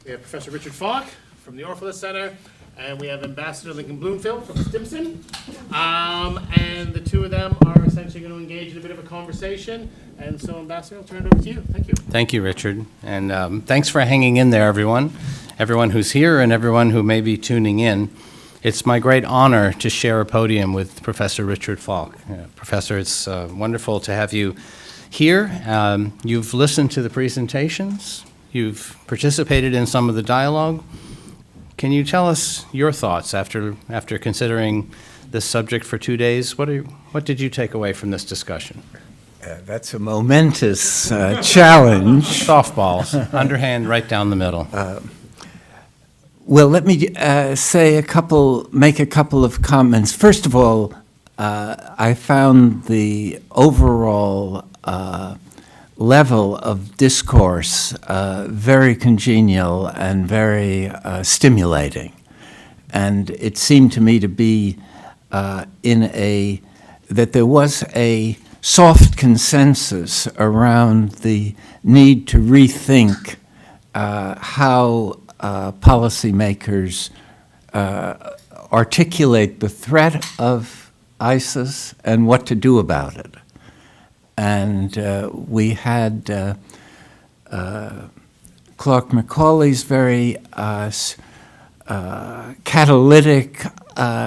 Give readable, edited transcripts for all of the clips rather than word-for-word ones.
We have Professor Richard Falk from the Orfalea Center, and we have Ambassador Lincoln Bloomfield from Stimson. And the two of them are essentially going to engage in a bit of a conversation. And so, Ambassador, I'll turn it over to you. Thank you. Thank you, Richard. And thanks for hanging in there, everyone who's here and everyone who may be tuning in. It's my great honor to share a podium with Professor Richard Falk. Professor, it's wonderful to have you here. You've listened to the presentations. You've participated in some of the dialogue. Can you tell us your thoughts after considering this subject for 2 days? What did you take away from this discussion? That's a momentous challenge. Softballs, underhand, right down the middle. Well, let me make a couple of comments. First of all, I found the overall level of discourse very congenial and very stimulating. And it seemed to me to be that there was a soft consensus around the need to rethink how policymakers articulate the threat of ISIS and what to do about it. And we had Clark Macaulay's very catalytic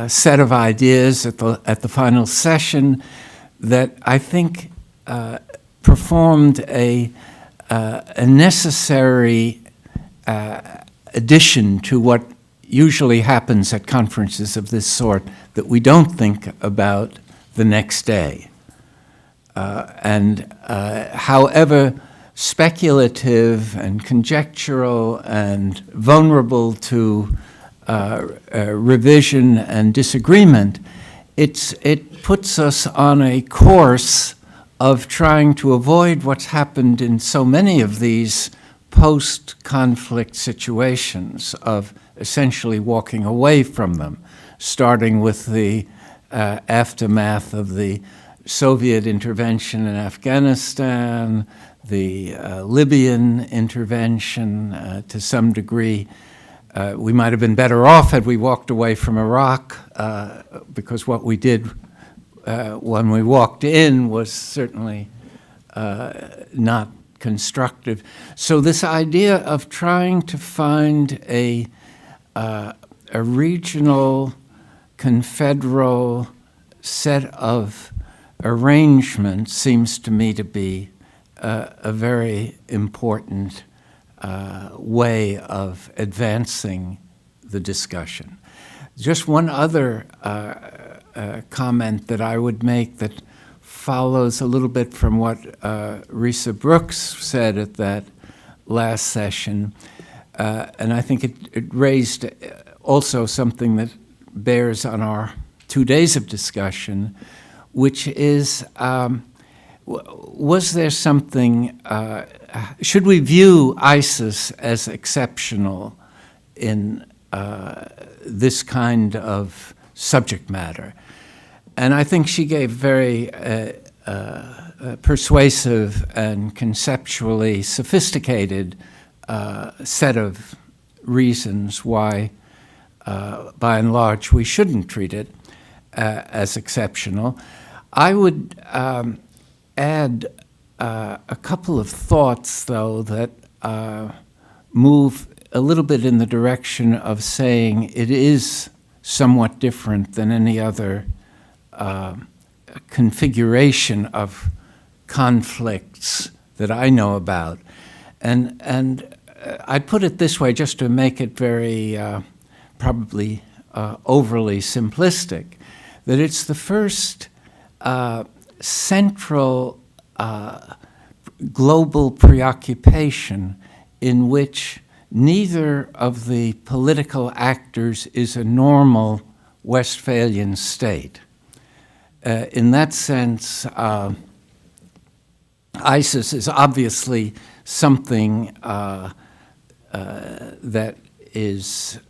set of ideas at the final session that I think performed a necessary addition to what usually happens at conferences of this sort, that we don't think about the next day. However speculative and conjectural and vulnerable to revision and disagreement, it puts us on a course of trying to avoid what's happened in so many of these post-conflict situations, of essentially walking away from them, starting with the aftermath of the Soviet intervention in Afghanistan, the Libyan intervention to some degree. We might have been better off had we walked away from Iraq, because what we did when we walked in was certainly not constructive. So this idea of trying to find a regional, confederal set of arrangement seems to me to be a very important way of advancing the discussion. Just one other comment that I would make that follows a little bit from what Risa Brooks said at that last session, and I think it raised also something that bears on our 2 days of discussion, which is, was there something, should we view ISIS as exceptional in this kind of subject matter? And I think she gave very persuasive and conceptually sophisticated set of reasons why, by and large, we shouldn't treat it as exceptional. I would add a couple of thoughts, though, that move a little bit in the direction of saying it is somewhat different than any other configuration of conflicts that I know about. And I'd put it this way, just to make it very probably overly simplistic, that it's the first central global preoccupation in which neither of the political actors is a normal Westphalian state. In that sense, ISIS is obviously something that is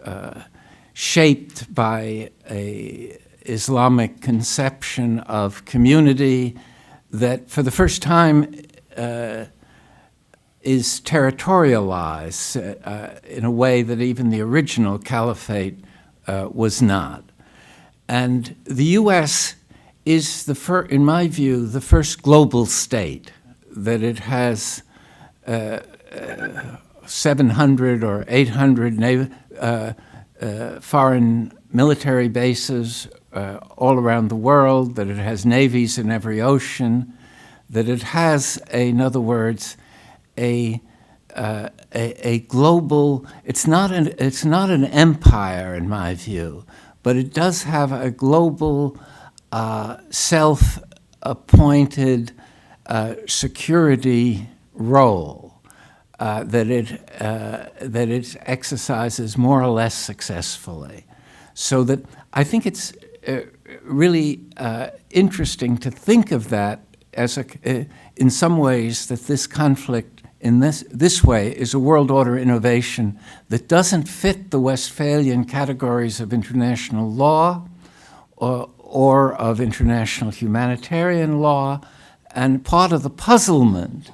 shaped by an Islamic conception of community that for the first time is territorialized in a way that even the original caliphate was not. And the U.S. is, in my view, the first global state, that it has 700 or 800 foreign military bases all around the world, that it has navies in every ocean, that it has, in other words, a global. It's not an empire in my view, but it does have a global, self-appointed security role that it exercises more or less successfully. So that I think it's really interesting to think of that as in some ways, that this conflict in this way is a world order innovation that doesn't fit the Westphalian categories of international law or of international humanitarian law. And part of the puzzlement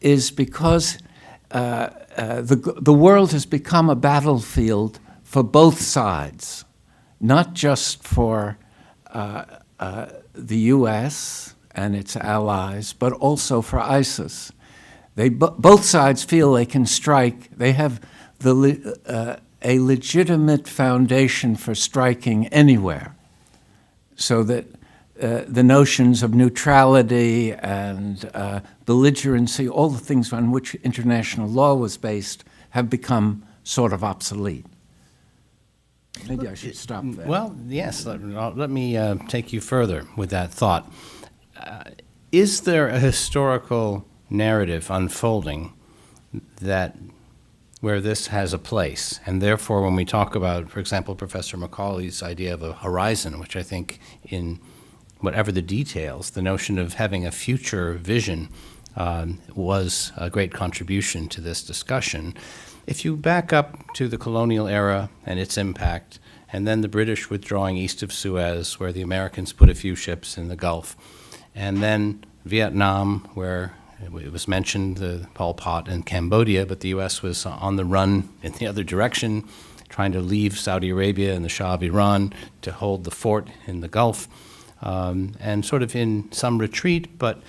is because the world has become a battlefield for both sides, not just for the U.S. and its allies, but also for ISIS. Both sides feel they can strike. They have a legitimate foundation for striking anywhere, so that the notions of neutrality and belligerency, all the things on which international law was based, have become sort of obsolete. Maybe I should stop there. Well, yes, let me take you further with that thought. Is there a historical narrative unfolding that where this has a place? And therefore, when we talk about, for example, Professor Macaulay's idea of a horizon, which I think in whatever the details, the notion of having a future vision was a great contribution to this discussion. If you back up to the colonial era and its impact, and then the British withdrawing east of Suez, where the Americans put a few ships in the Gulf, and then Vietnam, where it was mentioned, the Pol Pot and Cambodia, but the U.S. was on the run in the other direction, trying to leave Saudi Arabia and the Shah of Iran to hold the fort in the Gulf, and sort of in some retreat. But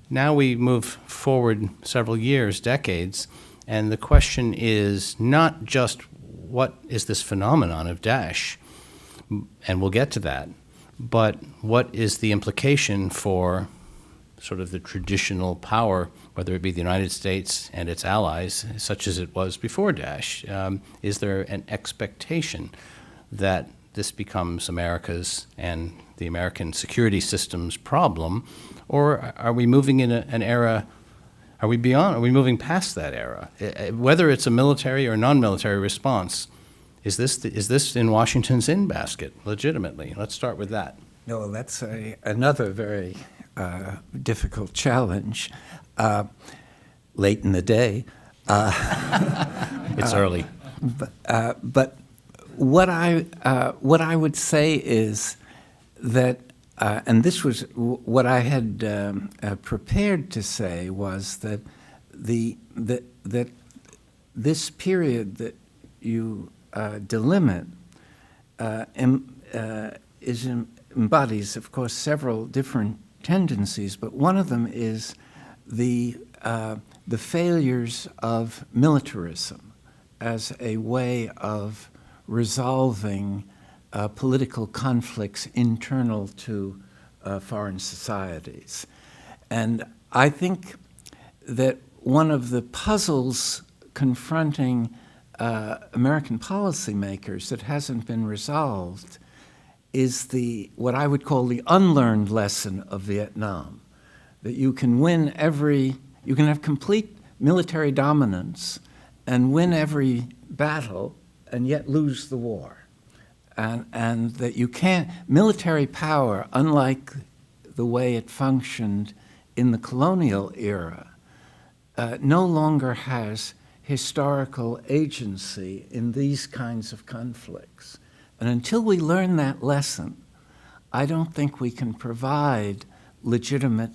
now we move forward several years, decades, and the question is not just what is this phenomenon of Daesh, and we'll get to that, but what is the implication for sort of the traditional power, whether it be the United States and its allies, such as it was before Daesh? Is there an expectation that this becomes America's and the American security system's problem, or are we moving in an era? Are we moving past that era? Whether it's a military or non-military response, is this in Washington's in basket legitimately? Let's start with that. No, that's another very difficult challenge. Late in the day. It's early. But what I would say is that, and this was what I had prepared to say, was that that this period that you delimit embodies, of course, several different tendencies, but one of them is the failures of militarism as a way of resolving political conflicts internal to foreign societies. And I think that one of the puzzles confronting American policymakers that hasn't been resolved is what I would call the unlearned lesson of Vietnam, that you can you can have complete military dominance and win every battle and yet lose the war. And that you can't, military power, unlike the way it functioned in the colonial era, no longer has historical agency in these kinds of conflicts. And until we learn that lesson, I don't think we can provide legitimate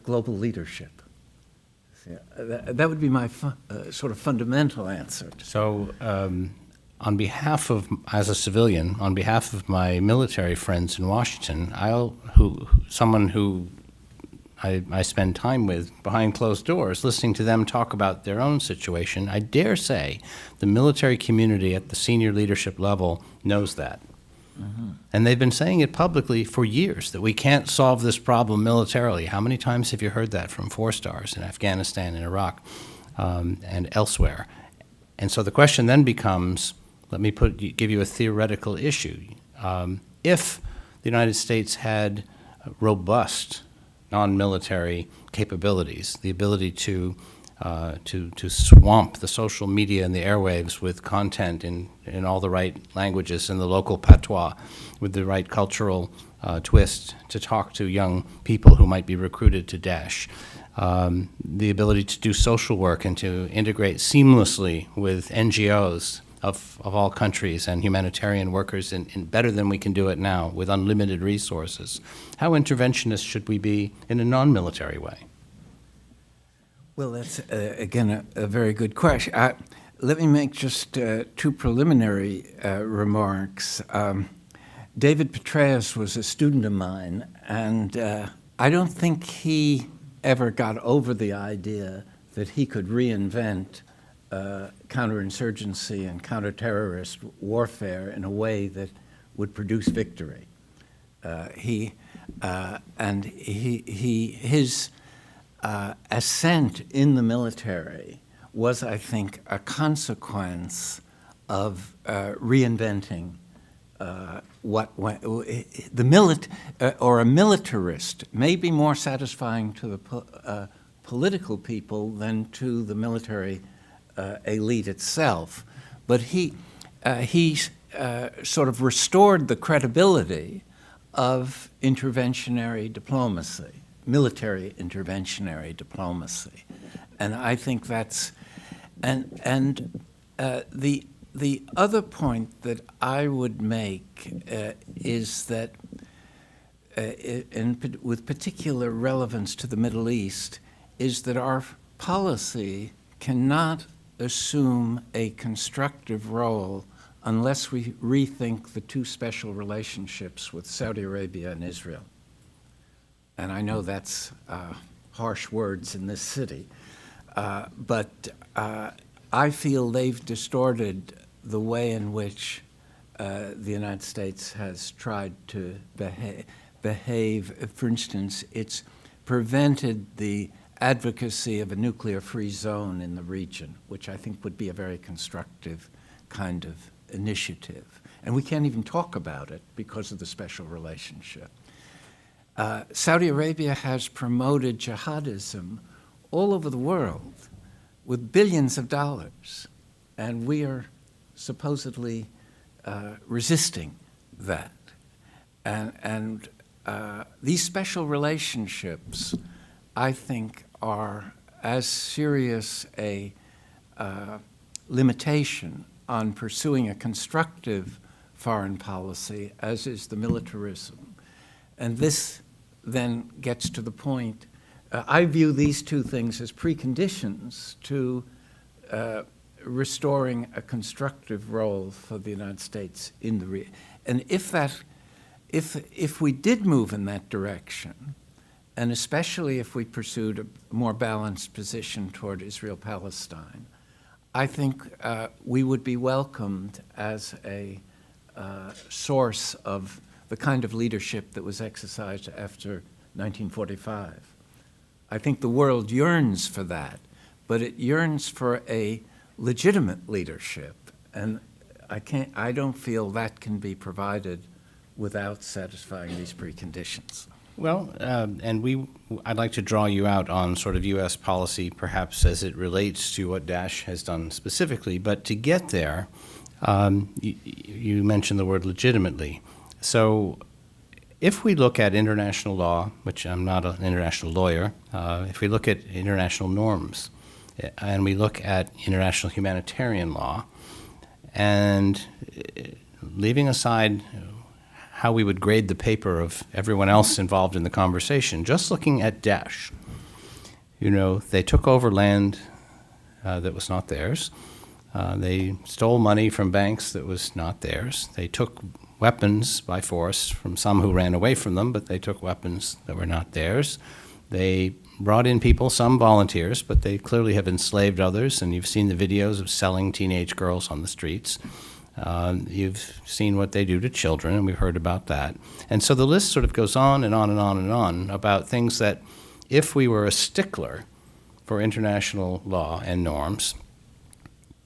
global leadership. Yeah, that would be my sort of fundamental answer. So, on behalf of, as a civilian, on behalf of my military friends in Washington, someone who I spend time with behind closed doors, listening to them talk about their own situation, I dare say the military community at the senior leadership level knows that. Mm-hmm. And they've been saying it publicly for years, that we can't solve this problem militarily. How many times have you heard that from 4-stars in Afghanistan and Iraq and elsewhere? And so the question then becomes, let me give you a theoretical issue. If the United States had robust non-military capabilities, the ability to swamp the social media and the airwaves with content in all the right languages, in the local patois, with the right cultural twist to talk to young people who might be recruited to Daesh, the ability to do social work and to integrate seamlessly with NGOs of all countries and humanitarian workers in better than we can do it now with unlimited resources. How interventionist should we be in a non-military way? Well, that's, again, a very good question. Let me make just two preliminary remarks. David Petraeus was a student of mine, and I don't think he ever got over the idea that he could reinvent counterinsurgency and counterterrorist warfare in a way that would produce victory. His ascent in the military was, I think, a consequence of reinventing a militarist may be more satisfying to the political people than to the military elite itself, but he sort of restored the credibility of interventionary diplomacy, military interventionary diplomacy, and I think that's the other point that I would make is that, with particular relevance to the Middle East, is that our policy cannot assume a constructive role unless we rethink the two special relationships with Saudi Arabia and Israel. And I know that's harsh words in this city, but I feel they've distorted the way in which the United States has tried to behave. For instance, it's prevented the advocacy of a nuclear-free zone in the region, which I think would be a very constructive kind of initiative. And we can't even talk about it because of the special relationship. Saudi Arabia has promoted jihadism all over the world with billions of dollars, and we are supposedly resisting that. And these special relationships, I think, are as serious a limitation on pursuing a constructive foreign policy as is the militarism. And this then gets to the point, I view these two things as preconditions to restoring a constructive role for the United States in the region. And if we did move in that direction, and especially if we pursued a more balanced position toward Israel-Palestine, I think we would be welcomed as a source of the kind of leadership that was exercised after 1945. I think the world yearns for that, but it yearns for a legitimate leadership, and I don't feel that can be provided without satisfying these preconditions. Well, I'd like to draw you out on sort of U.S. policy, perhaps as it relates to what Daesh has done specifically. But to get there, you mentioned the word legitimately. So if we look at international law, which I'm not an international lawyer, if we look at international norms, and we look at international humanitarian law, and leaving aside how we would grade the paper of everyone else involved in the conversation, just looking at Daesh, They took over land that was not theirs. They stole money from banks that was not theirs. They took weapons by force from some who ran away from them, but they took weapons that were not theirs. They brought in people, some volunteers, but they clearly have enslaved others, and you've seen the videos of selling teenage girls on the streets. You've seen what they do to children, and we've heard about that. And so the list sort of goes on and on and on and on about things that, if we were a stickler for international law and norms,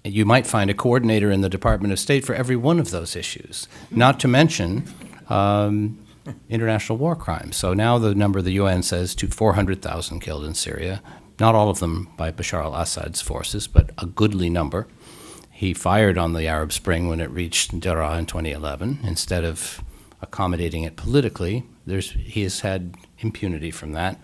you might find a coordinator in the Department of State for every one of those issues, not to mention international war crimes. So now the number the UN says to 400,000 killed in Syria, not all of them by Bashar al-Assad's forces, but a goodly number. He fired on the Arab Spring when it reached Daraa in 2011. Instead of accommodating it politically, he has had impunity from that.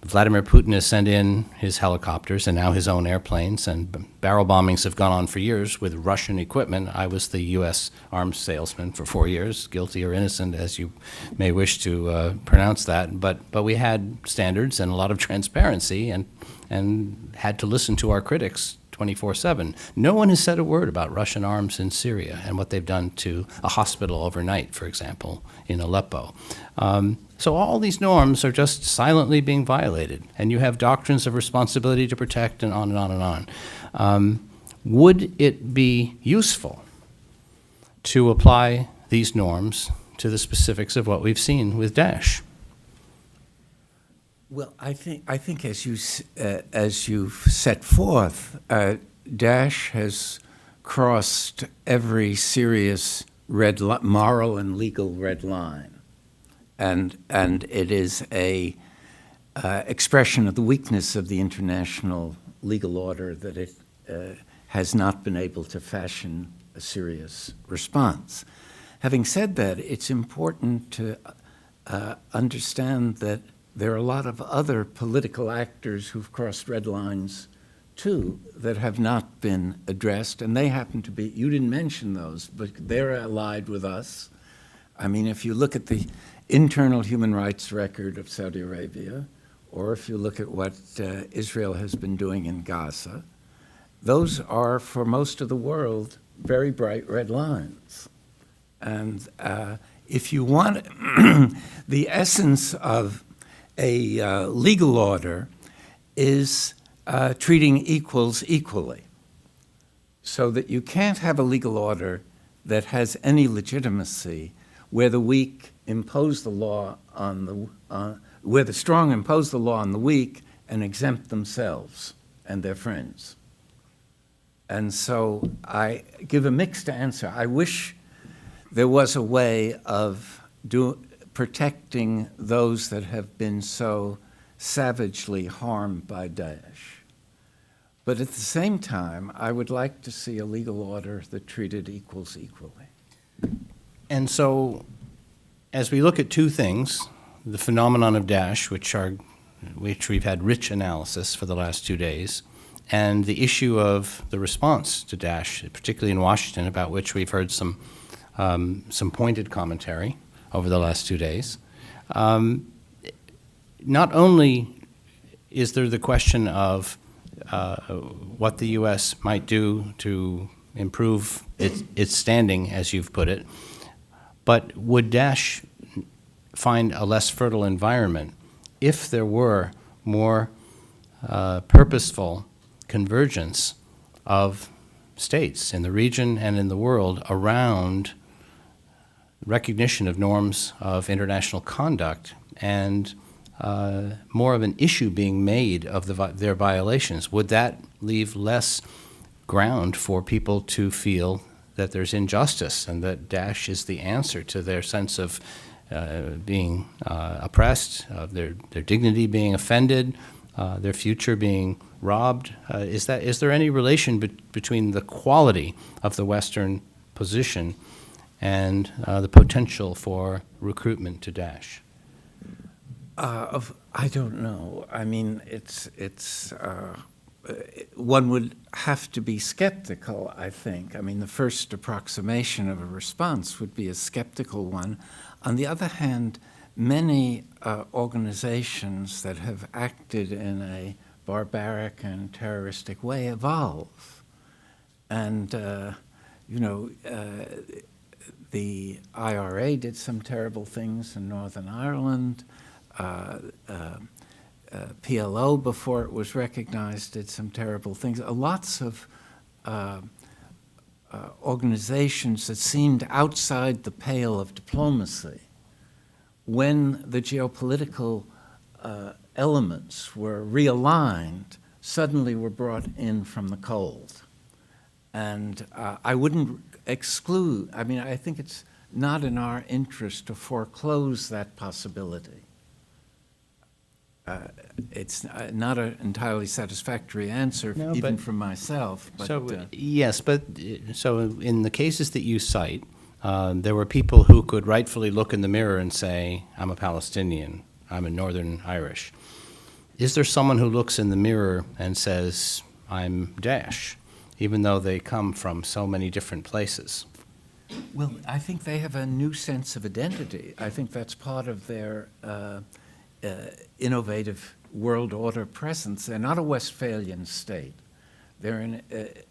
Vladimir Putin has sent in his helicopters and now his own airplanes, and barrel bombings have gone on for years with Russian equipment. I was the U.S. arms salesman for 4 years, guilty or innocent, as you may wish to pronounce that. But we had standards and a lot of transparency and had to listen to our critics 24/7. No one has said a word about Russian arms in Syria and what they've done to a hospital overnight, for example, in Aleppo. So all these norms are just silently being violated, and you have doctrines of responsibility to protect, and on and on and on. Would it be useful to apply these norms to the specifics of what we've seen with Daesh? Well, I think as you've set forth, Daesh has crossed every serious moral and legal red line. And it is a expression of the weakness of the international legal order that it has not been able to fashion a serious response. Having said that, it's important to understand that there are a lot of other political actors who've crossed red lines too that have not been addressed, and they happen to be, you didn't mention those, but they're allied with us. I mean, if you look at the internal human rights record of Saudi Arabia, or if you look at what Israel has been doing in Gaza, those are, for most of the world, very bright red lines. And if you want the essence of a legal order is treating equals equally, so that you can't have a legal order that has any legitimacy where the weak impose the law on where the strong impose the law on the weak and exempt themselves and their friends. And so I give a mixed answer. I wish there was a way of protecting those that have been so savagely harmed by Daesh. But at the same time, I would like to see a legal order that treated equals equally. And so, as we look at two things, the phenomenon of Daesh, which we've had rich analysis for the last 2 days, and the issue of the response to Daesh, particularly in Washington, about which we've heard some pointed commentary over the last 2 days. Not only is there the question of what the U.S. might do to improve its standing, as you've put it, but would Daesh find a less fertile environment if there were more purposeful convergence of states in the region and in the world around recognition of norms of international conduct and more of an issue being made of their violations? Would that leave less ground for people to feel that there's injustice and that Daesh is the answer to their sense of being oppressed, of their dignity being offended, their future being robbed? Is there any relation between the quality of the Western position and the potential for recruitment to Daesh? I don't know. I mean, one would have to be skeptical, I think. I mean, the first approximation of a response would be a skeptical one. On the other hand, many organizations that have acted in a barbaric and terroristic way evolve. And, the IRA did some terrible things in Northern Ireland. PLO, before it was recognized, did some terrible things. Lots of organizations that seemed outside the pale of diplomacy, when the geopolitical elements were realigned, suddenly were brought in from the cold. And I wouldn't exclude, I think it's not in our interest to foreclose that possibility. It's not an entirely satisfactory answer, No, even but- from myself. But, So in the cases that you cite, there were people who could rightfully look in the mirror and say, I'm a Palestinian, I'm a Northern Irish. Is there someone who looks in the mirror and says, I'm Daesh, even though they come from so many different places? well, I think they have a new sense of identity. I think that's part of their innovative world order presence. They're not a Westphalian state. They're an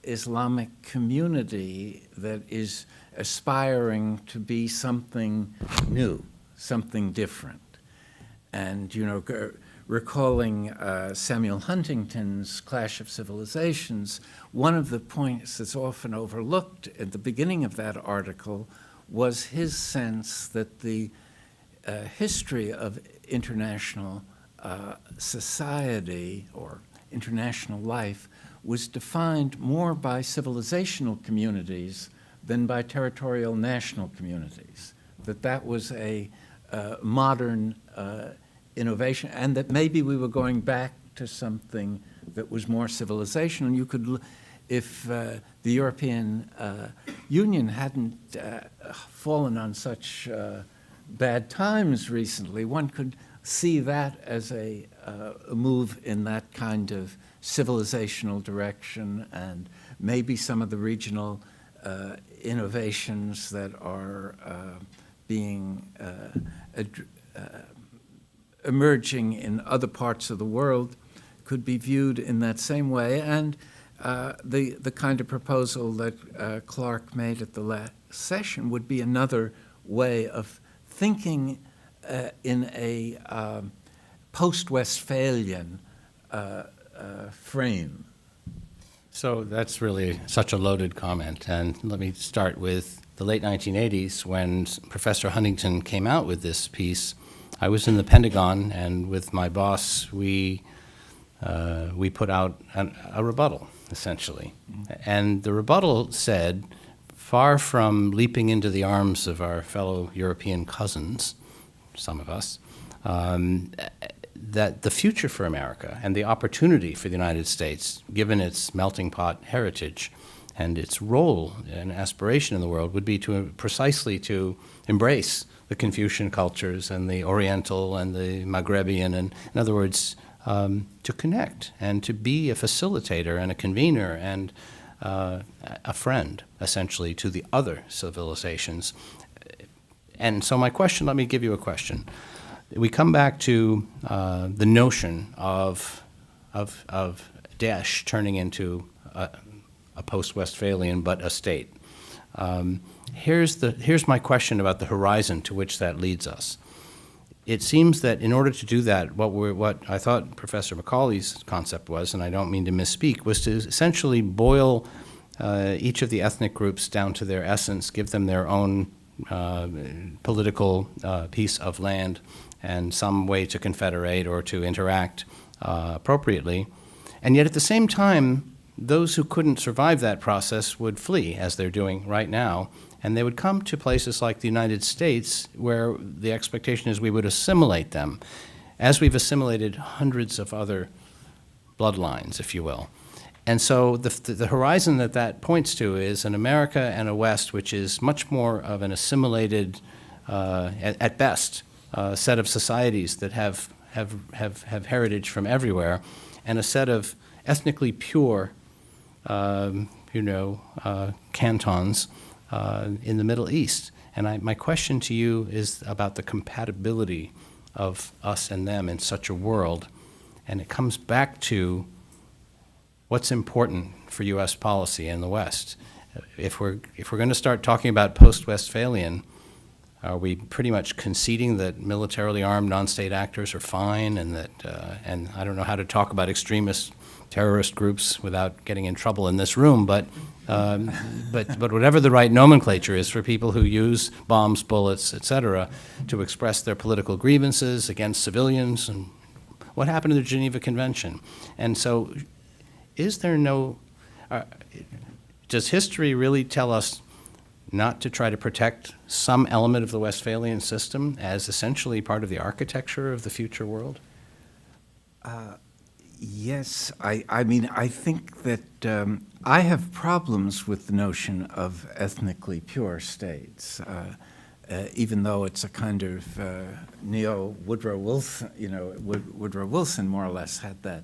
Islamic community that is aspiring to be something new, something different. And, recalling Samuel Huntington's Clash of Civilizations, one of the points that's often overlooked at the beginning of that article was his sense that the history of international society or international life was defined more by civilizational communities than by territorial national communities, that was a modern innovation, and that maybe we were going back to something that was more civilizational. And you could, if the European Union hadn't fallen on such bad times recently, one could see that as a move in that kind of civilizational direction, and maybe some of the regional innovations that are being emerging in other parts of the world could be viewed in that same way. And the kind of proposal that Clark made at the last session would be another way of thinking in a post-Westphalian frame. So that's really such a loaded comment. And let me start with the late 1980s when Professor Huntington came out with this piece. I was in the Pentagon, and with my boss, we put out a rebuttal, essentially. And the rebuttal said, far from leaping into the arms of our fellow European cousins, some of us, that the future for America and the opportunity for the United States, given its melting pot heritage and its role and aspiration in the world, would be precisely to embrace the Confucian cultures and the Oriental and the Maghrebian, and in other words, to connect and to be a facilitator and a convener and a friend, essentially, to the other civilizations. And so my question, let me give you a question. We come back to the notion of Daesh turning into a post-Westphalian, but a state. Here's my question about the horizon to which that leads us. It seems that in order to do that, what I thought Professor Macaulay's concept was, and I don't mean to misspeak, was to essentially boil each of the ethnic groups down to their essence, give them their own political piece of land and some way to confederate or to interact appropriately. And yet at the same time, those who couldn't survive that process would flee, as they're doing right now, and they would come to places like the United States where the expectation is we would assimilate them, as we've assimilated hundreds of other bloodlines, if you will. And so the horizon that points to is an America and a West which is much more of an assimilated, at best, set of societies that have heritage from everywhere, and a set of ethnically pure cantons in the Middle East. And my question to you is about the compatibility of us and them in such a world. And it comes back to what's important for U.S. policy in the West. If we're going to start talking about post-Westphalian, are we pretty much conceding that militarily armed non-state actors are fine, and that and I don't know how to talk about extremist terrorist groups without getting in trouble in this room, but whatever the right nomenclature is for people who use bombs, bullets, et cetera, to express their political grievances against civilians, and what happened to the Geneva Convention? And so, is there no? Does history really tell us not to try to protect some element of the Westphalian system as essentially part of the architecture of the future world? Yes, I mean, I think that I have problems with the notion of ethnically pure states, even though it's a kind of neo-Woodrow Wilson, Woodrow Wilson more or less had that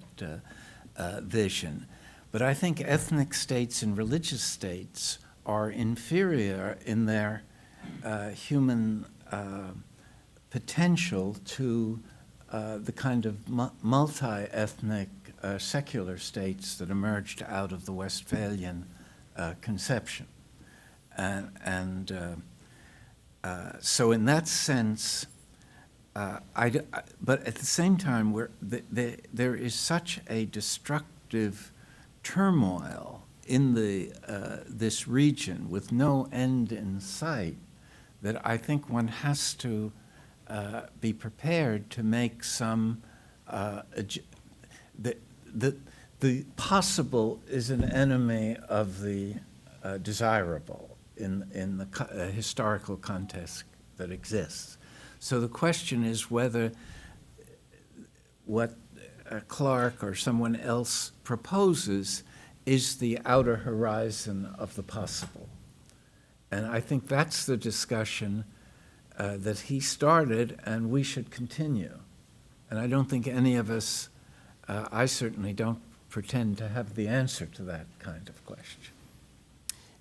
vision. But I think ethnic states and religious states are inferior in their human potential to the kind of multi-ethnic secular states that emerged out of the Westphalian conception. So in that sense, but at the same time, there is such a destructive turmoil in this region with no end in sight that I think one has to be prepared to make some the possible is an enemy of the desirable in the historical context that exists. So the question is whether what Clark or someone else proposes is the outer horizon of the possible. And I think that's the discussion that he started, and we should continue. And I don't think any of us, I certainly don't pretend to have the answer to that kind of question.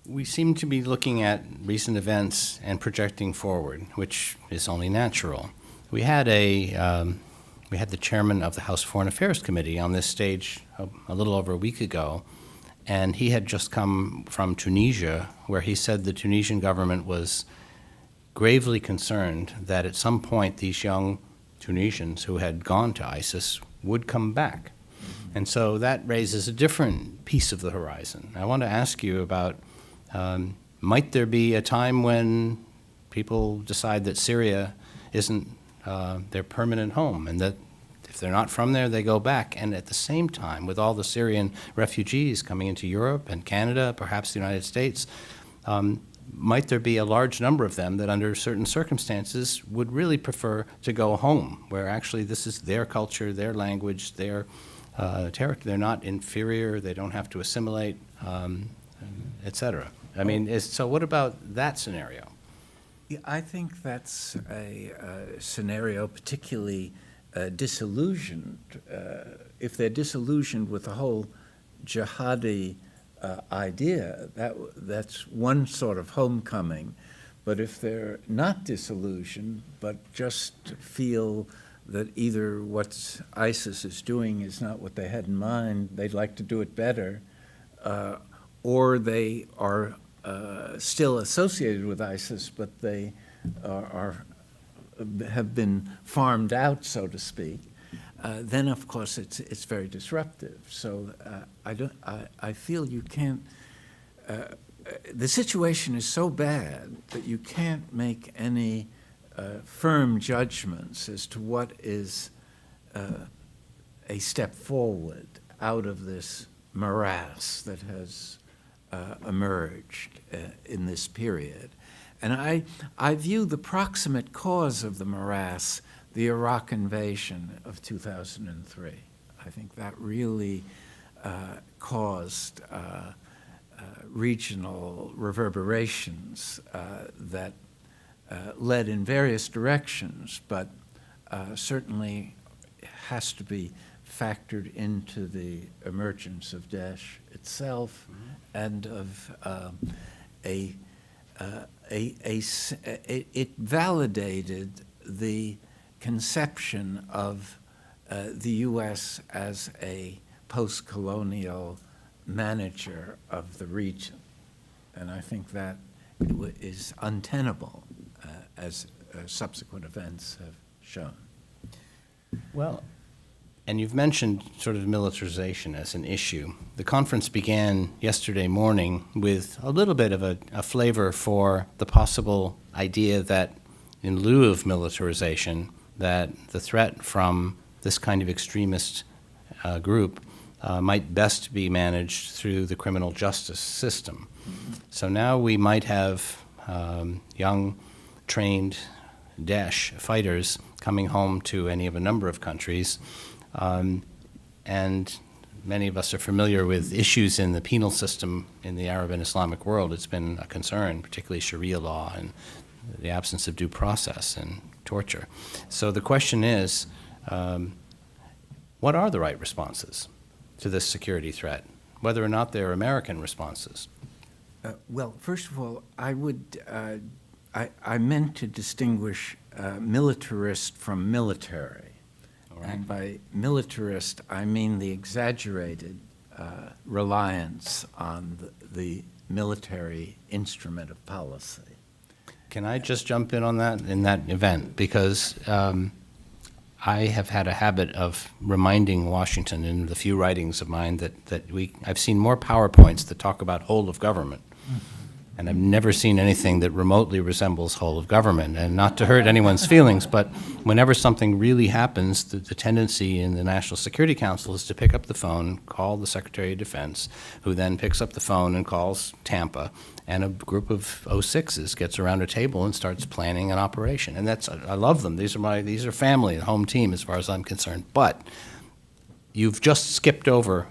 We seem to be looking at recent events and projecting forward, which is only natural. We had the chairman of the House Foreign Affairs Committee on this stage a little over a week ago, and he had just come from Tunisia, where he said the Tunisian government was gravely concerned that at some point these young Tunisians who had gone to ISIS would come back. And so that raises a different piece of the horizon. I want to ask you about, might there be a time when people decide that Syria isn't their permanent home, and that if they're not from there, they go back? And at the same time, with all the Syrian refugees coming into Europe and Canada, perhaps the United States, might there be a large number of them that under certain circumstances would really prefer to go home, where actually this is their culture, their language, their territory. They're not inferior, they don't have to assimilate, et cetera. I mean, so what about that scenario? Yeah, I think that's a scenario particularly disillusioned. If they're disillusioned with the whole jihadi idea, that's one sort of homecoming. But if they're not disillusioned, but just feel that either what ISIS is doing is not what they had in mind, they'd like to do it better, or they are still associated with ISIS, but they have been farmed out, so to speak, then of course it's very disruptive. So I feel you can't. The situation is so bad that you can't make any firm judgments as to what is a step forward out of this morass that has emerged in this period. And I view the proximate cause of the morass the Iraq invasion of 2003. I think that really caused regional reverberations that led in various directions, but certainly has to be factored into the emergence of Daesh itself, and of a it validated the conception of the U.S. as a post-colonial manager of the region. And I think that is untenable, as subsequent events have shown. Well, and you've mentioned sort of militarization as an issue. The conference began yesterday morning with a little bit of a flavor for the possible idea that in lieu of militarization, that the threat from this kind of extremist group might best be managed through the criminal justice system. So now we might have young, trained Daesh fighters coming home to any of a number of countries, and many of us are familiar with issues in the penal system in the Arab and Islamic world. It's been a concern, particularly Sharia law and the absence of due process and torture. So the question is, what are the right responses to this security threat, whether or not they're American responses? Well, first of all, I meant to distinguish militarist from military. All right. And by militarist, I mean the exaggerated reliance on the military instrument of policy. Can I just jump in on that, in that event? Because I have had a habit of reminding Washington in the few writings of mine that I've seen more PowerPoints that talk about whole of government. And I've never seen anything that remotely resembles whole of government. And not to hurt anyone's feelings, but whenever something really happens, the tendency in the National Security Council is to pick up the phone, call the Secretary of Defense, who then picks up the phone and calls Tampa, and a group of 06s gets around a table and starts planning an operation. And I love them. These are family, a home team as far as I'm concerned. But you've just skipped over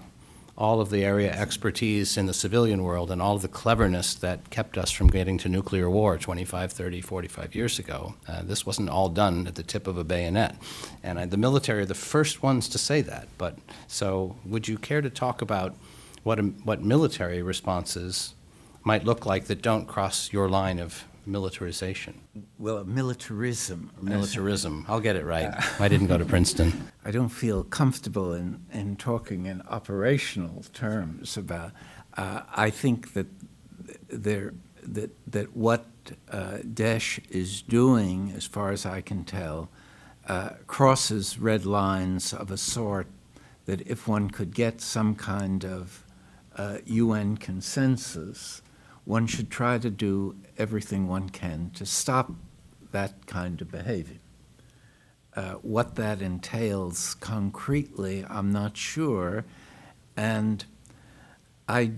all of the area expertise in the civilian world and all of the cleverness that kept us from getting to nuclear war 25, 30, 45 years ago. This wasn't all done at the tip of a bayonet. And the military are the first ones to say that. But so would you care to talk about what military responses might look like that don't cross your line of militarization? Well, militarism. Militarism. I'll get it right. I didn't go to Princeton. I don't feel comfortable in talking in operational terms about. I think that that what Daesh is doing, as far as I can tell, crosses red lines of a sort that if one could get some kind of UN consensus, one should try to do everything one can to stop that kind of behavior. What that entails concretely, I'm not sure. And I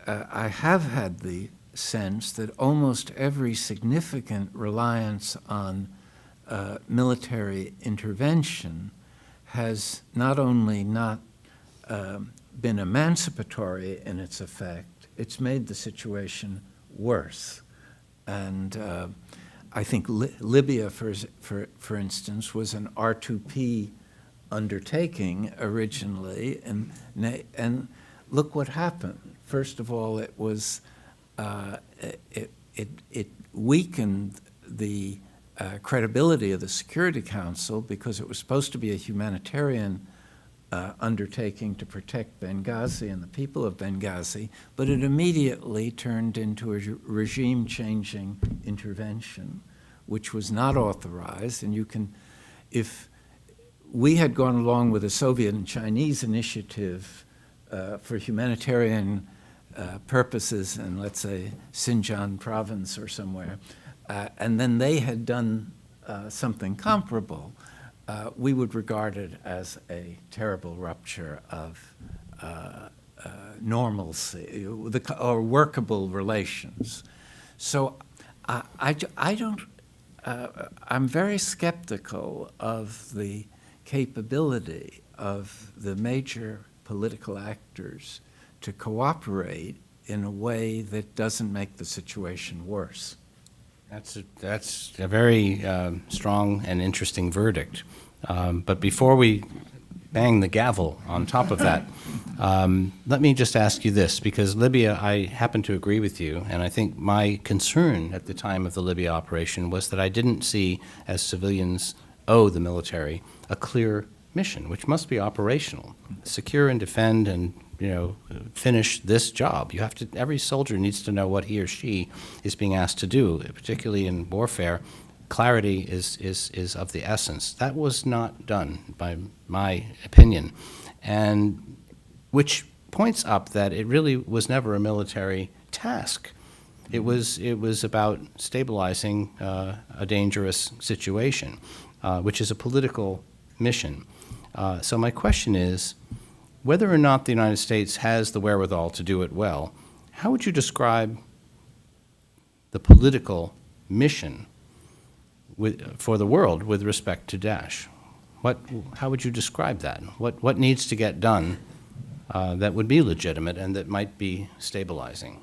have had the sense that almost every significant reliance on military intervention has not only not been emancipatory in its effect, it's made the situation worse. And I think Libya, for instance, was an R2P undertaking originally, and look what happened. First of all, it was it weakened the credibility of the Security Council because it was supposed to be a humanitarian undertaking to protect Benghazi and the people of Benghazi, but it immediately turned into a regime-changing intervention, which was not authorized. And if we had gone along with the Soviet and Chinese initiative for humanitarian purposes in, let's say, Xinjiang province or somewhere, and then they had done something comparable, we would regard it as a terrible rupture of normalcy or workable relations. So I'm very skeptical of the capability of the major political actors to cooperate in a way that doesn't make the situation worse. That's a very strong and interesting verdict. But before we bang the gavel on top of that. Let me just ask you this, because Libya, I happen to agree with you, and I think my concern at the time of the Libya operation was that I didn't see, as civilians owe the military, a clear mission, which must be operational. Secure and defend and, finish this job. You have to, every soldier needs to know what he or she is being asked to do, particularly in warfare. Clarity is of the essence. That was not done, by my opinion, and which points up that it really was never a military task. It was about stabilizing a dangerous situation, which is a political mission. So my question is, whether or not the United States has the wherewithal to do it well, how would you describe the political mission for the world with respect to Daesh? How would you describe that? What needs to get done that would be legitimate and that might be stabilizing?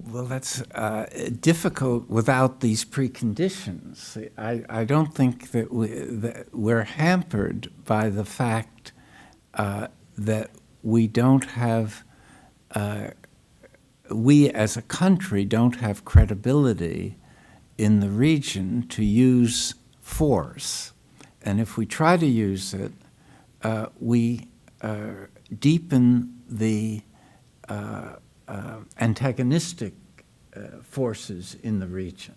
Well, that's difficult without these preconditions. I don't think that we're hampered by the fact that we don't have, we as a country don't have credibility in the region to use force. And if we try to use it, we deepen the antagonistic forces in the region.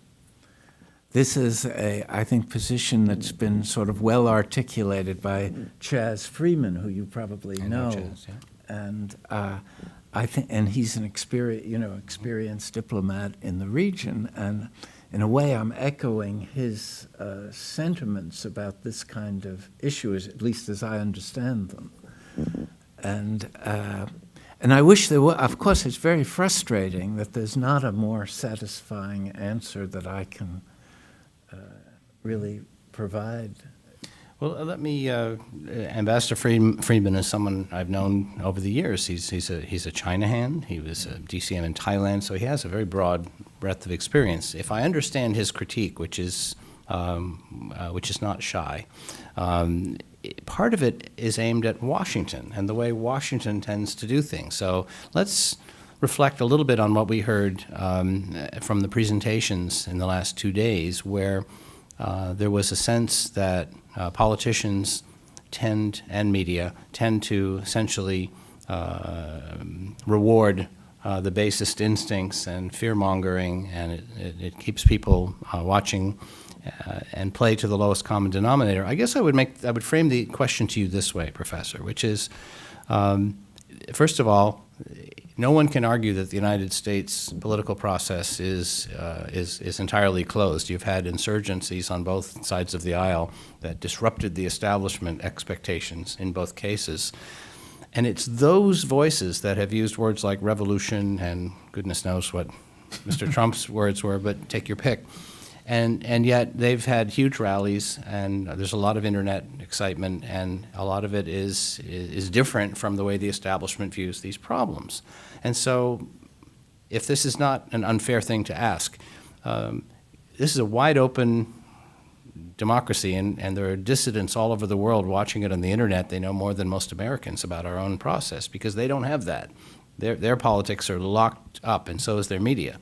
This is I think, position that's been sort of well articulated by Chaz Freeman, who you probably know. Chaz, yeah. And and he's an experienced diplomat in the region. And in a way, I'm echoing his sentiments about this kind of issue, at least as I understand them. And I wish there were. Of course, it's very frustrating that there's not a more satisfying answer that I can really provide. Well, let me. Ambassador Friedman is someone I've known over the years. He's a China hand. He was a DCM in Thailand, so he has a very broad breadth of experience. If I understand his critique, which is not shy. Part of it is aimed at Washington and the way Washington tends to do things. So let's reflect a little bit on what we heard from the presentations in the last 2 days, where there was a sense that politicians and media tend to essentially reward the basest instincts and fear-mongering, and it keeps people watching and play to the lowest common denominator. I guess I would frame the question to you this way, Professor, which is, first of all, no one can argue that the United States political process is entirely closed. You've had insurgencies on both sides of the aisle that disrupted the establishment expectations in both cases. And it's those voices that have used words like revolution and goodness knows what Mr. Trump's words were, but take your pick. And yet they've had huge rallies, and there's a lot of internet excitement, and a lot of it is different from the way the establishment views these problems. And so if this is not an unfair thing to ask, this is a wide open democracy, and there are dissidents all over the world watching it on the internet. They know more than most Americans about our own process because they don't have that. Their politics are locked up, and so is their media.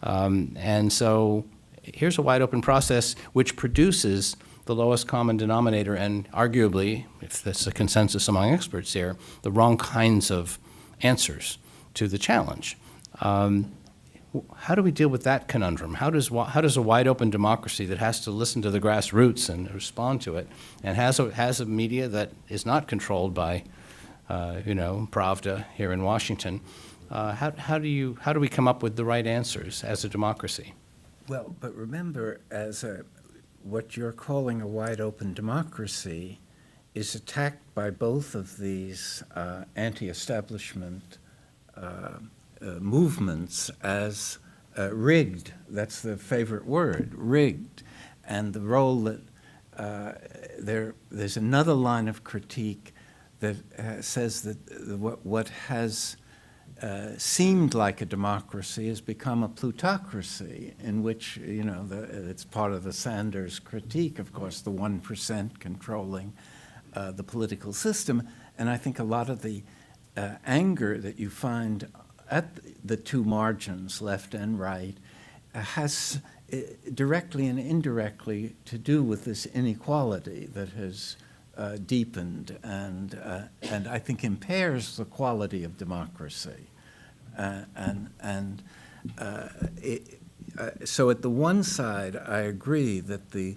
And so here's a wide open process which produces the lowest common denominator and arguably, if that's a consensus among experts here, the wrong kinds of answers to the challenge. How do we deal with that conundrum? How does a wide open democracy that has to listen to the grassroots and respond to it, and has a media that is not controlled by, Pravda here in Washington, how do we come up with the right answers as a democracy? Well, but remember, what you're calling a wide open democracy is attacked by both of these anti-establishment movements as rigged. That's the favorite word, rigged. And the role that there's another line of critique that says that what has seemed like a democracy has become a plutocracy in which, it's part of the Sanders critique, of course, the 1% controlling the political system. And I think a lot of the anger that you find at the two margins, left and right, has directly and indirectly to do with this inequality that has deepened and I think impairs the quality of democracy. So at the one side, I agree that the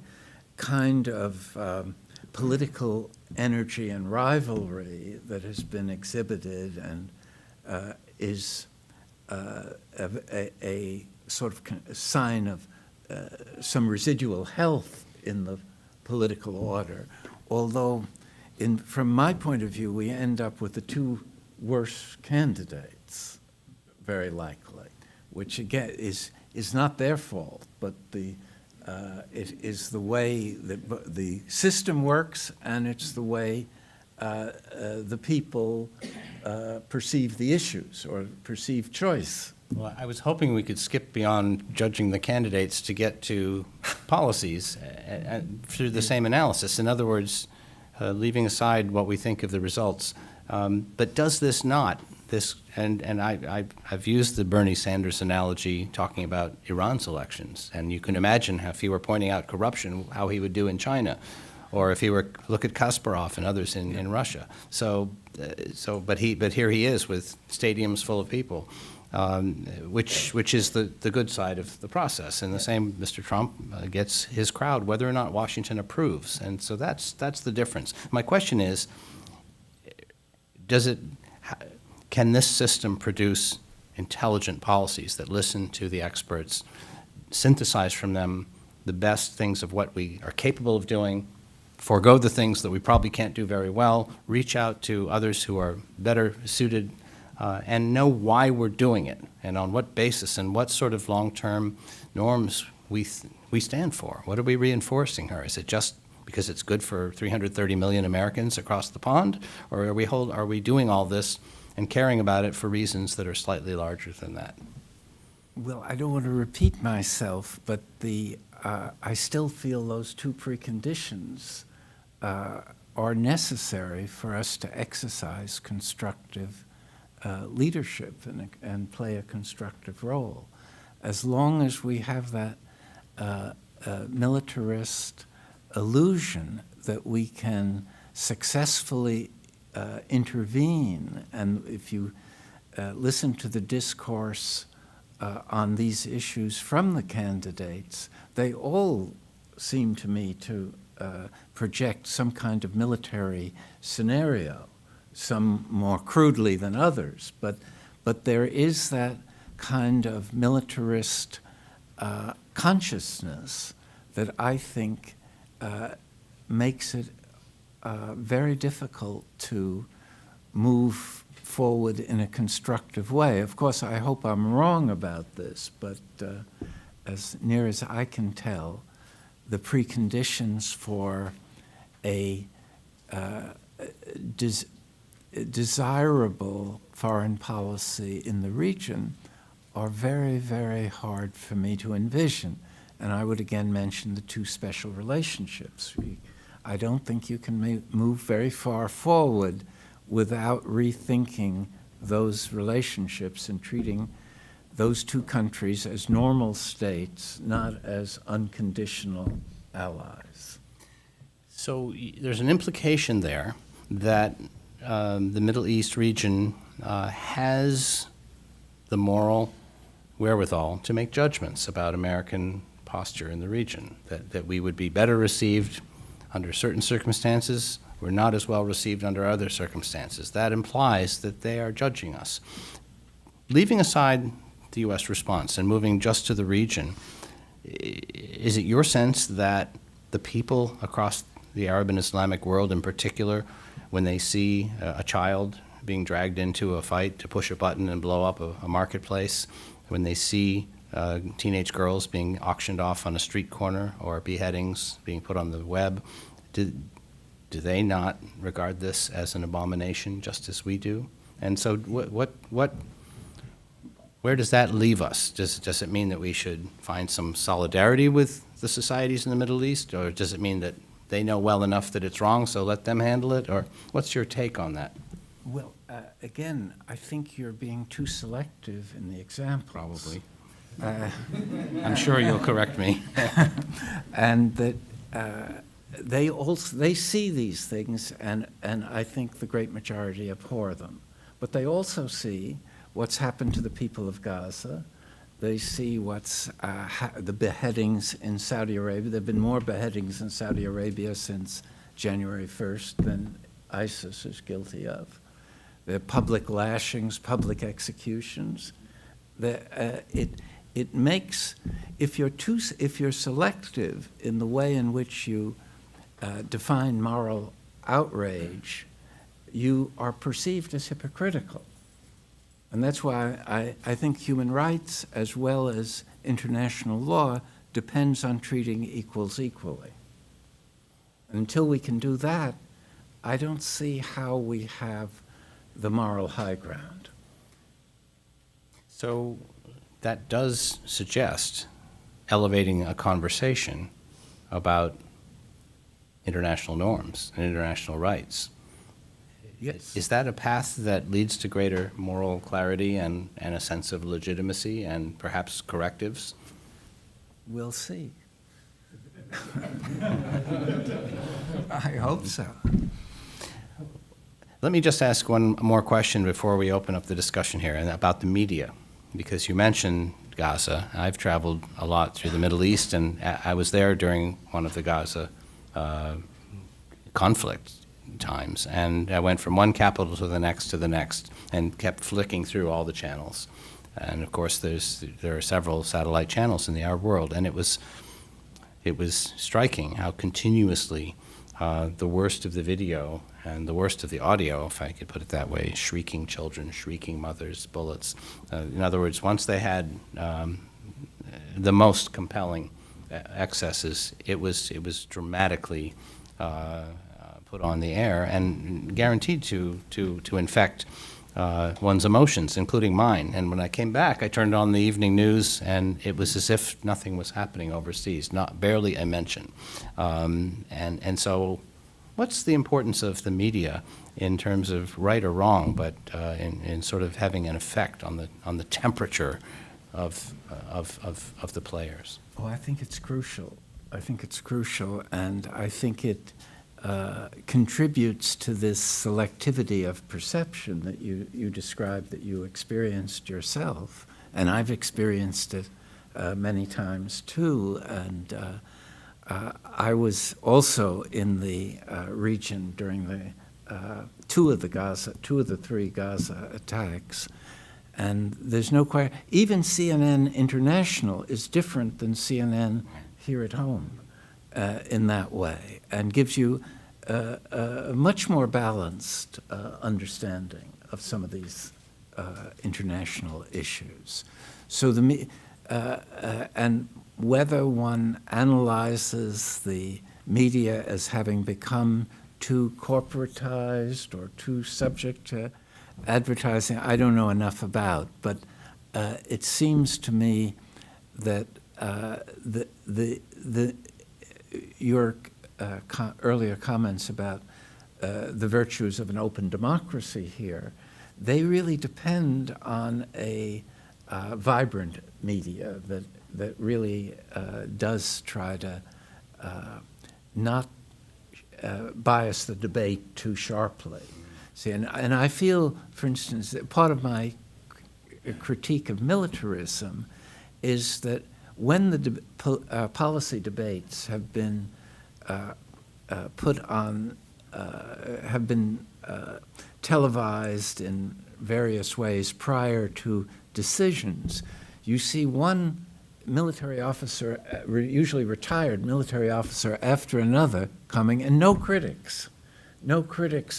kind of political energy and rivalry that has been exhibited and is a sort of a sign of some residual health in the political order, although from my point of view, we end up with the two worst candidates, very likely, which again is not their fault, but it is the way that the system works, and it's the way the people perceive the issues or perceive choice. Well, I was hoping we could skip beyond judging the candidates to get to policies through the same analysis. In other words, leaving aside what we think of the results. But does this not, and I've used the Bernie Sanders analogy talking about Iran's elections, and you can imagine how if he were pointing out corruption, how he would do in China, or if he were, look at Kasparov and others in Russia. But here he is with stadiums full of people. Which is the good side of the process. And the same, Mr. Trump gets his crowd, whether or not Washington approves. And so that's the difference. My question is, can this system produce intelligent policies that listen to the experts, synthesize from them the best things of what we are capable of doing, forego the things that we probably can't do very well, reach out to others who are better suited, and know why we're doing it and on what basis and what sort of long-term norms we stand for? What are we reinforcing here? Is it just because it's good for 330 million Americans across the pond, or are we doing all this and caring about it for reasons that are slightly larger than that? Well, I don't want to repeat myself, but I still feel those two preconditions are necessary for us to exercise constructive leadership and play a constructive role. As long as we have that militarist illusion that we can successfully intervene, and if you listen to the discourse on these issues from the candidates, they all seem to me to project some kind of military scenario, some more crudely than others, but there is that kind of militarist consciousness that I think makes it very difficult to move forward in a constructive way. Of course, I hope I'm wrong about this, but as near as I can tell, the preconditions for a desirable foreign policy in the region are very, very hard for me to envision. And I would again mention the two special relationships. I don't think you can move very far forward without rethinking those relationships and treating those two countries as normal states, not as unconditional allies. So there's an implication there that the Middle East region has the moral wherewithal to make judgments about American posture in the region, that we would be better received under certain circumstances, we're not as well received under other circumstances. That implies that they are judging us. Leaving aside the U.S. response and moving just to the region, is it your sense that the people across the Arab and Islamic world in particular, when they see a child being dragged into a fight to push a button and blow up a marketplace, when they see teenage girls being auctioned off on a street corner or beheadings being put on the web, do they not regard this as an abomination just as we do? And so what where does that leave us? Does it mean that we should find some solidarity with the societies in the Middle East, or does it mean that they know well enough that it's wrong, so let them handle it? Or what's your take on that? Well, again, I think you're being too selective in the example. Probably. I'm sure you'll correct me. And that they see these things, and I think the great majority abhor them. But they also see what's happened to the people of Gaza. They see what's the beheadings in Saudi Arabia. There have been more beheadings in Saudi Arabia since January 1st than ISIS is guilty of. There are public lashings, public executions. It makes, if you're selective in the way in which you define moral outrage, you are perceived as hypocritical. And that's why I think human rights, as well as international law, depends on treating equals equally. And until we can do that, I don't see how we have the moral high ground. So that does suggest elevating a conversation about international norms and international rights. Yes. Is that a path that leads to greater moral clarity and a sense of legitimacy and perhaps correctives? We'll see. I hope so. Let me just ask one more question before we open up the discussion here, and about the media, because you mentioned Gaza. I've traveled a lot through the Middle East, and I was there during one of the Gaza conflict times, and I went from one capital to the next, and kept flicking through all the channels. And of course, there are several satellite channels in the Arab world, and it was striking how continuously the worst of the video and the worst of the audio, if I could put it that way, shrieking children, shrieking mothers, bullets. In other words, once they had the most compelling excesses, it was dramatically put on the air and guaranteed to infect one's emotions, including mine. And when I came back, I turned on the evening news, and it was as if nothing was happening overseas, barely a mention. And so, what's the importance of the media in terms of right or wrong, but in sort of having an effect on the temperature of the players? Oh, I think it's crucial. And I think it contributes to this selectivity of perception that you described, that you experienced yourself, and I've experienced it many times too. And I was also in the region during the two of the three Gaza attacks, and there's no question. Even CNN International is different than CNN here at home in that way, and gives you a much more balanced understanding of some of these international issues. So and whether one analyzes the media as having become too corporatized or too subject to advertising, I don't know enough about, but it seems to me that your earlier comments about the virtues of an open democracy here, they really depend on a vibrant media that really does try to not bias the debate too sharply. See, and I feel, for instance, that part of my critique of militarism is that when the policy debates have been put on, have been televised in various ways prior to decisions, you see one military officer, usually retired military officer after another coming, and no critics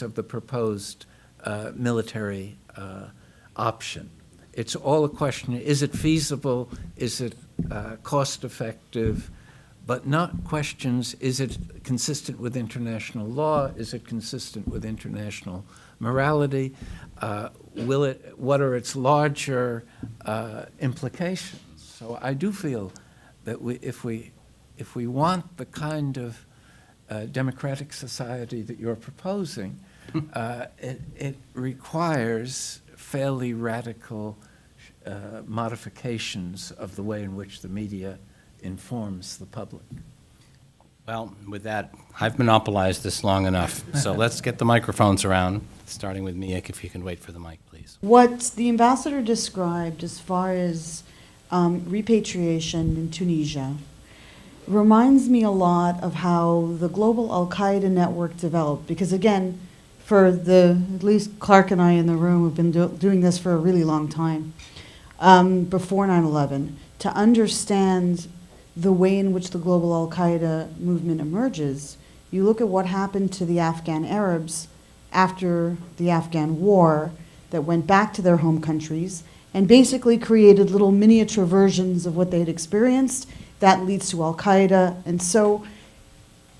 of the proposed military option. It's all a question, is it feasible, is it cost effective, but not questions, is it consistent with international law, is it consistent with international morality? What are its larger implications? So I do feel that if we want the kind of democratic society that you're proposing, it requires fairly radical modifications of the way in which the media informs the public. Well, with that, I've monopolized this long enough, so let's get the microphones around, starting with Miek, if you can wait for the mic, please. What the ambassador described as far as repatriation in Tunisia reminds me a lot of how the global Al-Qaeda network developed. Because again, at least Clark and I in the room have been doing this for a really long time, before 9/11, to understand the way in which the global Al-Qaeda movement emerges. You look at what happened to the Afghan Arabs after the Afghan war that went back to their home countries and basically created little miniature versions of what they had experienced. That leads to Al-Qaeda. And so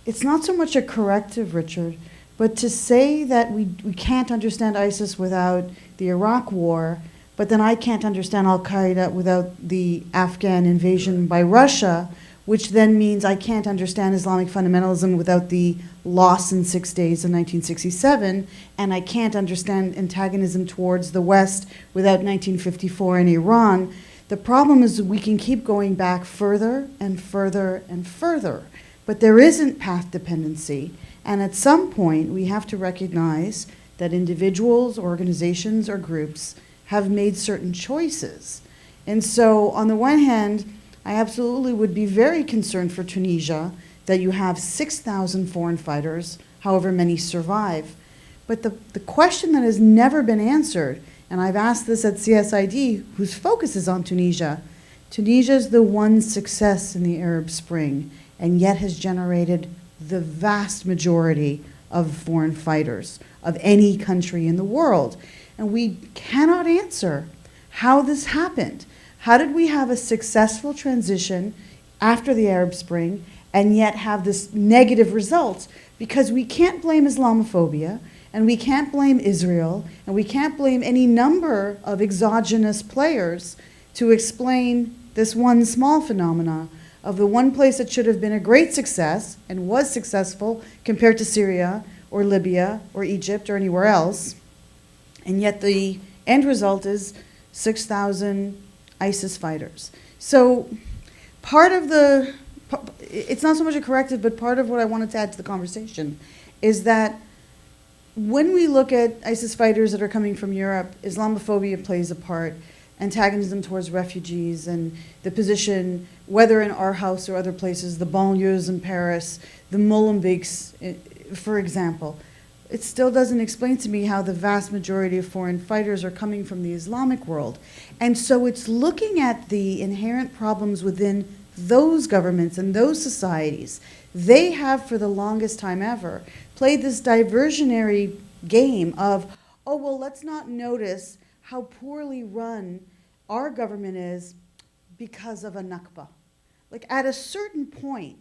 it's not so much a corrective, Richard, but to say that we can't understand ISIS without the Iraq war, but then I can't understand Al-Qaeda without the Afghan invasion by Russia, which then means I can't understand Islamic fundamentalism without the loss in 6 days of 1967, and I can't understand antagonism towards the West without 1954 in Iran. The problem is we can keep going back further and further and further, but there isn't path dependency, and at some point we have to recognize that individuals, organizations, or groups have made certain choices. And so on the one hand, I absolutely would be very concerned for Tunisia that you have 6,000 foreign fighters, however many survive. But the question that has never been answered, and I've asked this at CSID, whose focus is on Tunisia, Tunisia is the one success in the Arab Spring, and yet has generated the vast majority of foreign fighters of any country in the world. And we cannot answer how this happened. How did we have a successful transition after the Arab Spring and yet have this negative result? Because we can't blame Islamophobia, and we can't blame Israel, and we can't blame any number of exogenous players to explain this one small phenomena of the one place that should have been a great success and was successful compared to Syria or Libya or Egypt or anywhere else. And yet the end result is 6,000 ISIS fighters. So part of it's not so much a corrective, but part of what I wanted to add to the conversation is that when we look at ISIS fighters that are coming from Europe, Islamophobia plays a part, antagonism towards refugees, and the position, whether in our house or other places, the banlieues in Paris, the Molenbeeks, for example. It still doesn't explain to me how the vast majority of foreign fighters are coming from the Islamic world. And so it's looking at the inherent problems within those governments and those societies. They have, for the longest time ever, played this diversionary game of, oh, well, let's not notice how poorly run our government is because of a Nakba. Like, at a certain point,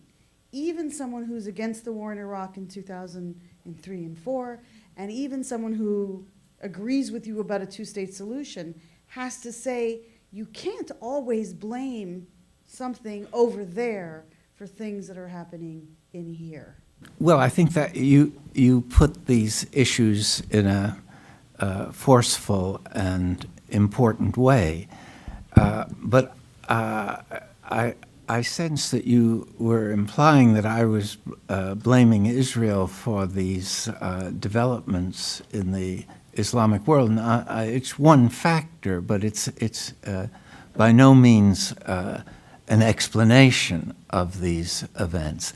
even someone who's against the war in Iraq in 2003 and 4, and even someone who agrees with you about a two-state solution, has to say, you can't always blame something over there for things that are happening in here. Well, I think that you put these issues in a forceful and important way, but I sense that you were implying that I was blaming Israel for these developments in the Islamic world. And it's one factor, but it's by no means an explanation of these events.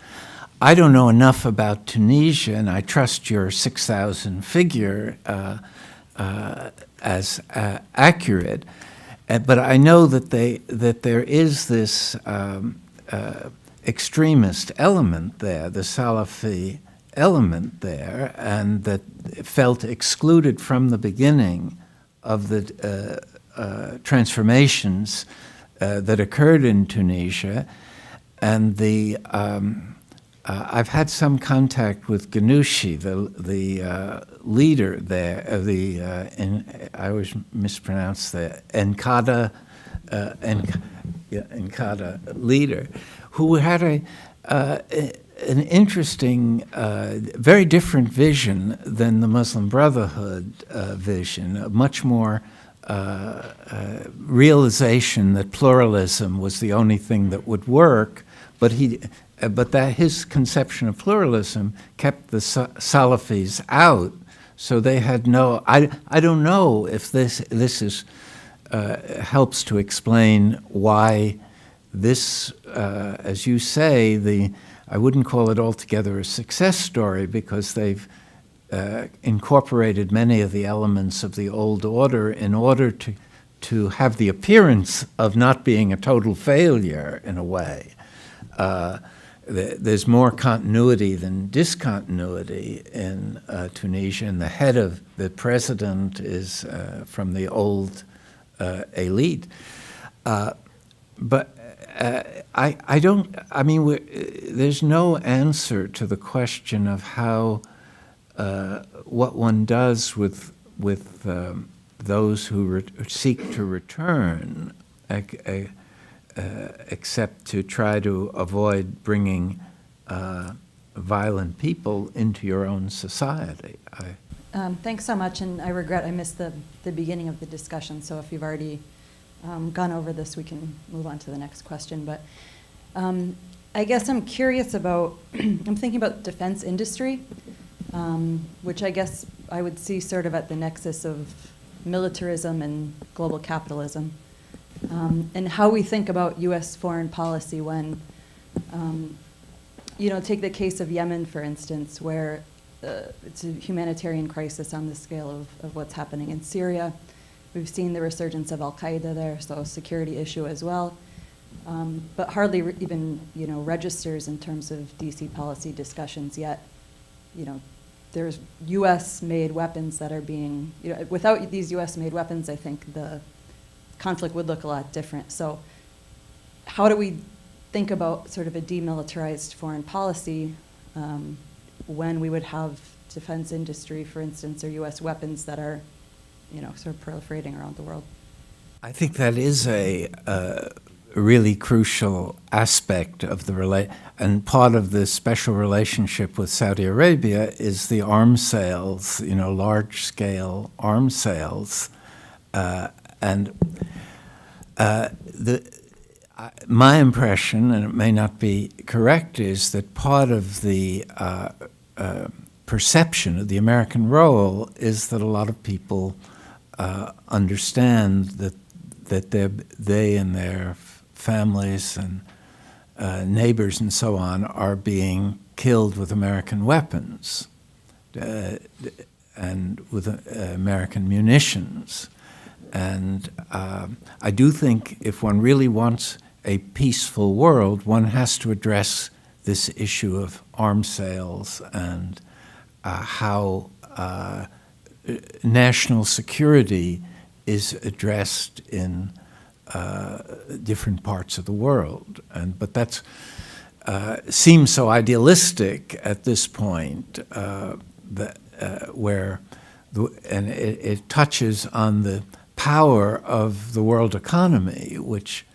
I don't know enough about Tunisia, and I trust your 6,000 figure as accurate. But I know that there is this extremist element there, the Salafi element there, and that felt excluded from the beginning of the transformations that occurred in Tunisia, and the I've had some contact with Ghanouchi, the leader there, I always mispronounce the Enkada leader, who had an interesting, very different vision than the Muslim Brotherhood vision, a much more realization that pluralism was the only thing that would work, but that his conception of pluralism kept the Salafis out, so they had no. I don't know if this is helps to explain why this, as you say, I wouldn't call it altogether a success story, because they've incorporated many of the elements of the old order in order to have the appearance of not being a total failure in a way. There's more continuity than discontinuity in Tunisia, and the president is from the old elite. But there's no answer to the question of how, what one does with those who seek to return, except to try to avoid bringing violent people into your own society. Thanks so much, and I regret I missed the beginning of the discussion, so if you've already gone over this, we can move on to the next question. But I guess I'm curious about, I'm thinking about defense industry, which I guess I would see sort of at the nexus of militarism and global capitalism. And how we think about U.S. foreign policy when, take the case of Yemen, for instance, where it's a humanitarian crisis on the scale of what's happening in Syria. We've seen the resurgence of Al-Qaeda there, so a security issue as well. But hardly even, registers in terms of DC policy discussions yet. There's U.S.-made weapons that are being, without these U.S.-made weapons, I think the conflict would look a lot different. So how do we think about sort of a demilitarized foreign policy when we would have defense industry, for instance, or U.S. weapons that are, sort of proliferating around the world? I think that is a really crucial aspect of and part of the special relationship with Saudi Arabia is the arms sales, large-scale arms sales. My impression, and it may not be correct, is that part of the perception of the American role is that a lot of people understand that they and their families and neighbors and so on are being killed with American weapons and with American munitions. And I do think if one really wants a peaceful world, one has to address this issue of arms sales and how national security is addressed in different parts of the world. But that seems so idealistic at this point, and it touches on the power of the world economy, which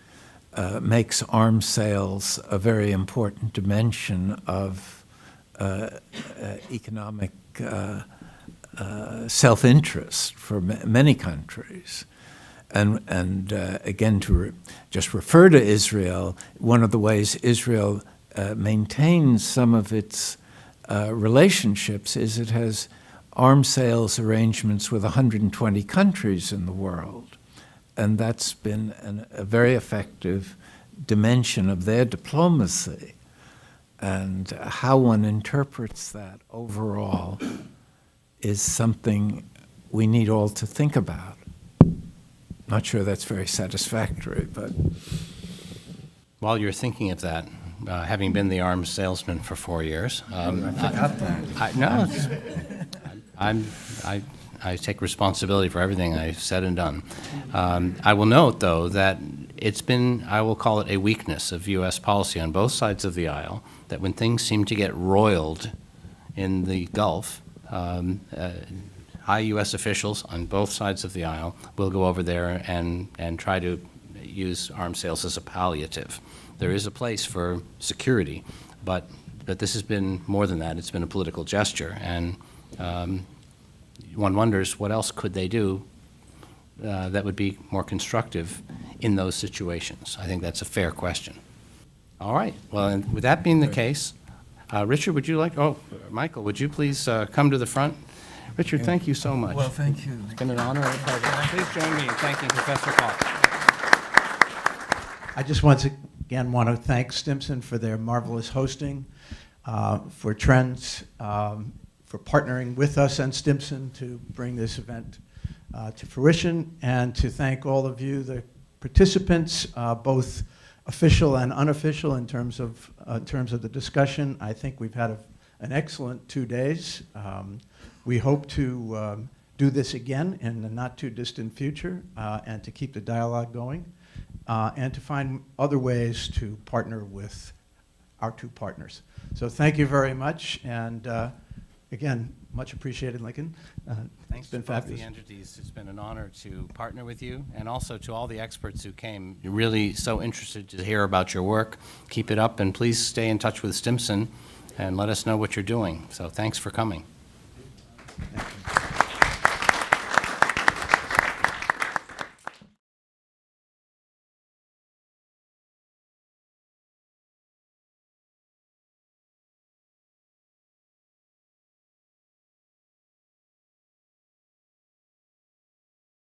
makes arms sales a very important dimension of economic self-interest for many countries. And again, to just refer to Israel, one of the ways Israel maintains some of its relationships is it has arms sales arrangements with 120 countries in the world. And that's been a very effective dimension of their diplomacy. And how one interprets that overall is something we need all to think about. Not sure that's very satisfactory, but... While you're thinking of that, having been the arms salesman for 4 years... I forgot that. I take responsibility for everything I've said and done. I will note, though, that it's been, I will call it a weakness of U.S. policy on both sides of the aisle, that when things seem to get roiled in the Gulf, high U.S. officials on both sides of the aisle will go over there and try to use arms sales as a palliative. There is a place for security, but this has been more than that. It's been a political gesture, and one wonders what else could they do that would be more constructive in those situations. I think that's a fair question. All right. Well, and with that being the case, Richard, would you like, Michael, would you please come to the front? Richard, thank you so much. Well, thank you. It's been an honor and a pleasure. Please join me in thanking Professor Falk. I just once again want to thank Stimson for their marvelous hosting, for Trends, for partnering with us and Stimson to bring this event to fruition, and to thank all of you, the participants, both official and unofficial, in terms of the discussion. I think we've had an excellent 2 days. We hope to do this again in the not too distant future, and to keep the dialogue going, and to find other ways to partner with our two partners. So thank you very much, and again, much appreciated, Lincoln. Thanks It's been to both fabulous. the entities. It's been an honor to partner with you, and also to all the experts who came. You're really so interested to hear about your work. Keep it up, and please stay in touch with Stimson and let us know what you're doing. So thanks for coming. Thank you.